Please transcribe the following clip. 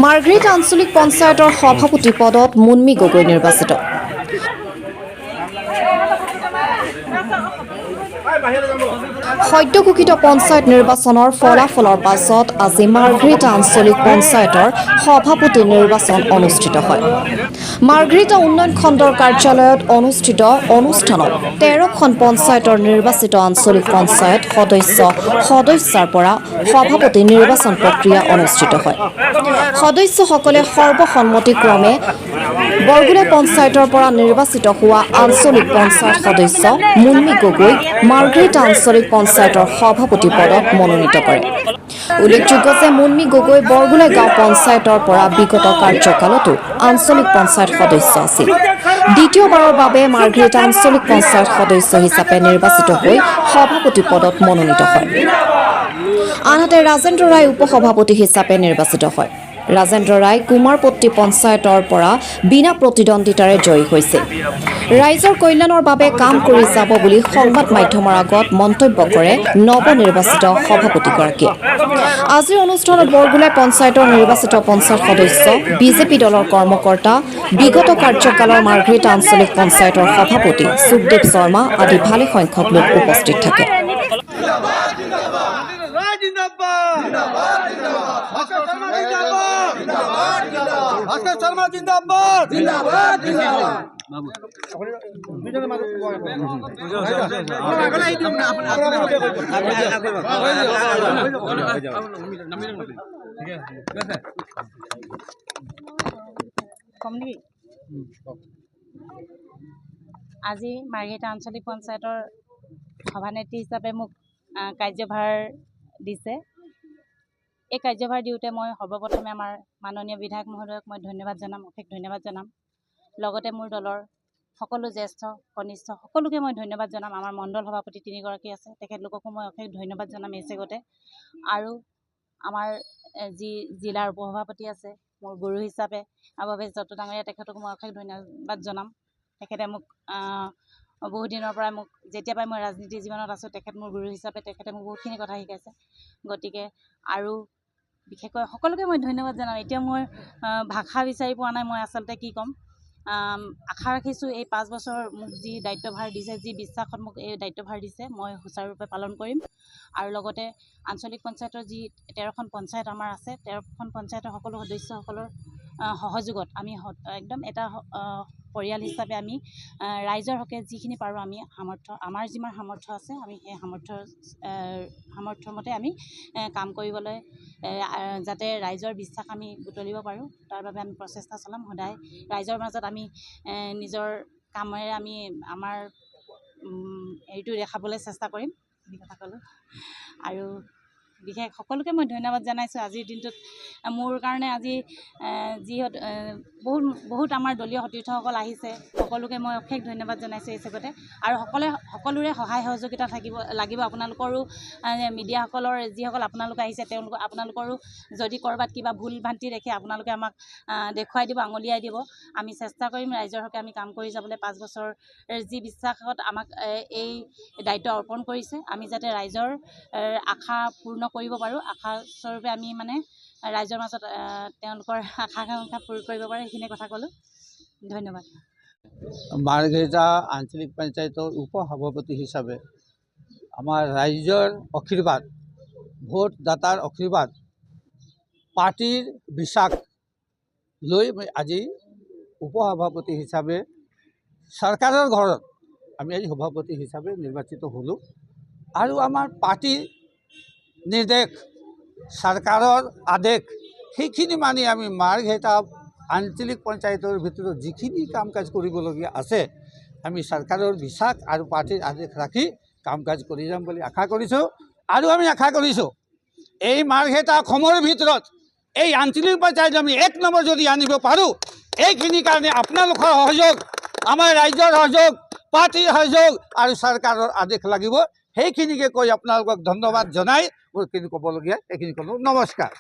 মাৰ্ঘেৰিটা আঞ্চলিক পঞ্চায়তৰ সভাপতি পদত মুনমি গগৈ নিৰ্বাচিত। সদ্য ঘোষিত পঞ্চায়ত নিৰ্বাচনৰ ফলাফলৰ পাছত আজি মাৰ্ঘেৰিটা আঞ্চলিক পঞ্চায়তৰ সভাপতি নিৰ্বাচন অনুষ্ঠিত হয়। মাৰ্ঘেৰিটা উন্নয়ন খণ্ডৰ কাৰ্যালয়ত অনুষ্ঠিত অনুষ্ঠানত 13খন পঞ্চায়তৰ নিৰ্বাচিত আঞ্চলিক পঞ্চায়ত সদস্যাৰ পৰা সভাপতি নিৰ্বাচন প্ৰক্ৰিয়া অনুষ্ঠিত হয়। সদস্যসকলে সৰ্বসন্মতিক্ৰমে বৰগুলা পঞ্চায়তৰ পৰা নিৰ্বাচিত হোৱা আঞ্চলিক পঞ্চায়ত সদস্য মুনমি গগৈক মাৰ্ঘেৰিটা আঞ্চলিক পঞ্চায়তৰ সভাপতি পদত মনোনীত কৰে। উল্লেখযোগ্য যে মুনমি গগৈ বৰগুলা গাঁও পঞ্চায়তৰ পৰা বিগত কাৰ্যকালতো আঞ্চলিক পঞ্চায়ত সদস্য আছিল। দ্বিতীয়বাৰৰ বাবে মাৰ্ঘেৰিটা আঞ্চলিক পঞ্চায়ত সদস্য হিচাপে নিৰ্বাচিত হৈ সভাপতি পদত মনোনীত হয়। আনহাতে ৰাজেন্দ্ৰ ৰায় উপসভাপতি হিচাপে নিৰ্বাচিত হয়। ৰাজেন্দ্ৰ ৰায় কুমাৰপট্টি পঞ্চায়তৰ পৰা বিনা প্ৰতিদ্বন্দ্বিতাৰে জয়ী হৈছিল। ৰাইজৰ কল্যাণৰ বাবে কাম কৰি যাব বুলি সংবাদ মাধ্যমৰ আগত মন্তব্য কৰে নৱনিৰ্বাচিত সভাপতিগৰাকীয়ে। আজিৰ অনুষ্ঠানত বৰগুলা পঞ্চায়তৰ নিৰ্বাচিত পঞ্চায়ত সদস্য, বিজেপি দলৰ কৰ্মকৰ্তা, বিগত কাৰ্যকালৰ মাৰ্ঘেৰিটা আঞ্চলিক পঞ্চায়তৰ সভাপতি সুখদেৱ শৰ্মা আদি ভালে সংখ্যক লোক উপস্থিত থাকে। আজি মাৰ্ঘেৰিটা আঞ্চলিক পঞ্চায়তৰ সভানেত্ৰী হিচাপে মোক কাৰ্যভাৰ দিছে। এই কাৰ্যভাৰ দিওঁতে মই সৰ্বপ্ৰথমে আমাৰ মাননীয় বিধায়ক মহোদয়ক মই অশেষ ধন্যবাদ জনাম। লগতে মোৰ দলৰ সকলো জ্যেষ্ঠ কনিষ্ঠ সকলোকে মই ধন্যবাদ জনাম। আমাৰ মণ্ডল সভাপতি 3গৰাকী আছে, তেখেতলোককো মই অশেষ ধন্যবাদ জনাম এই চেগতে। আৰু আমাৰ যি জিলাৰ উপসভাপতি আছে মোৰ গুৰু হিচাপে ভৱেশ দত্ত ডাঙৰীয়া, তেখেতকো মই অশেষ ধন্যবাদ জনাম। তেখেতে মোক বহু দিনৰ পৰাই যেতিয়াৰ পৰাই মই ৰাজনীতি জীৱনত আছোঁ, তেখেত মোৰ গুৰু হিচাপে তেখেতে মোক বহুতখিনি কথা শিকাইছে। গতিকে আৰু বিশেষকৈ সকলোকে মই ধন্যবাদ জনাম। এতিয়া মই ভাষা বিচাৰি পোৱা নাই, মই আচলতে কি ক'ম। আশা ৰাখিছোঁ এই 5 বছৰ মোক যি দায়িত্বভাৰ দিছে, যি বিশ্বাসত মোক এই দায়িত্বভাৰ দিছে, মই সুচাৰুৰূপে পালন কৰিম। আৰু লগতে আঞ্চলিক পঞ্চায়তৰ যি 13খন পঞ্চায়ত আমাৰ আছে, 13খন পঞ্চায়তৰ সকলো সদস্যসকলৰ সহযোগত আমি একদম এটা পৰিয়াল হিচাপে আমি ৰাইজৰ হকে যিখিনি পাৰোঁ আমি আমাৰ যিমান সামৰ্থ্য আছে আমি সেই সামৰ্থ্য মতে আমি কাম কৰিবলৈ যাতে ৰাইজৰ বিশ্বাস আমি বুটলিব পাৰোঁ, তাৰ বাবে আমি প্ৰচেষ্টা চলাম। সদায় ৰাইজৰ মাজত আমি নিজৰ কামেৰে আমি আমাৰ হেৰিটো দেখাবলৈ চেষ্টা কৰিম বুলি কথা ক'লোঁ। আৰু বিশেষ সকলোকে মই ধন্যবাদ জনাইছোঁ। আজিৰ দিনটোত মোৰ কাৰণে আজি বহুত আমাৰ দলীয় সতীৰ্থসকল আহিছে, সকলোকে মই অশেষ ধন্যবাদ জনাইছোঁ এই চেগতে। আৰু সকলোৰে সহায় সহযোগিতা লাগিব। আপোনালোকৰো মিডিয়াসকলৰ যিসকল আপোনালোক আহিছে আপোনালোকৰো যদি ক'ৰবাত কিবা ভুল ভ্ৰান্তি দেখে আপোনালোকে আমাক দেখুৱাই দিব, আঙুলিয়াই দিব। আমি চেষ্টা কৰিম ৰাইজৰ হকে আমি কাম কৰি যাবলৈ। 5 বছৰ যি বিশ্বাসত আমাক এই দায়িত্ব অৰ্পণ কৰিছে, আমি যাতে ৰাইজৰ আশা পূৰ্ণ কৰিব পাৰোঁ, আশাস্বৰূপে আমি ৰাইজৰ মাজত তেওঁলোকৰ আকাংক্ষা পূৰণ কৰিব পাৰে, সেইখিনি কথা ক'লোঁ। ধন্যবাদ। মাৰ্ঘেৰিটা আঞ্চলিক পঞ্চায়তৰ উপসভাপতি হিচাপে আমাৰ ৰাইজৰ আশীৰ্বাদ, ভোটদাতাৰ আশীৰ্বাদ, পাৰ্টীৰ বিশ্বাস লৈ মই আজি উপসভাপতি হিচাপে চৰকাৰৰ ঘৰত আমি আজি সভাপতি হিচাপে নিৰ্বাচিত হ'লোঁ। আৰু আমাৰ পাৰ্টীৰ নিৰ্দেশ, চৰকাৰৰ আদেশ সেইখিনি মানি আমি মাৰ্ঘেৰিটা আঞ্চলিক পঞ্চায়তৰ ভিতৰত যিখিনি কাম কাজ কৰিবলগীয়া আছে আমি চৰকাৰৰ বিশ্বাস আৰু পাৰ্টীৰ আদেশ ৰাখি কাম কাজ কৰি যাম বুলি আশা কৰিছোঁ। আৰু আমি আশা কৰিছোঁ এই মাৰ্ঘেৰিটা অসমৰ ভিতৰত এই আঞ্চলিক পঞ্চায়ত আমি 1 নম্বৰ যদি আনিব পাৰোঁ, এইখিনিৰ কাৰণে আপোনালোকৰ সহযোগ, আমাৰ ৰাইজৰ সহযোগ, পাৰ্টীৰ সহযোগ আৰু চৰকাৰৰ আদেশ লাগিব। সেইখিনিকে কৈ আপোনালোকক ধন্যবাদ জনাই মোৰ ক'বলগীয়া এইখিনি ক'লোঁ। নমস্কাৰ।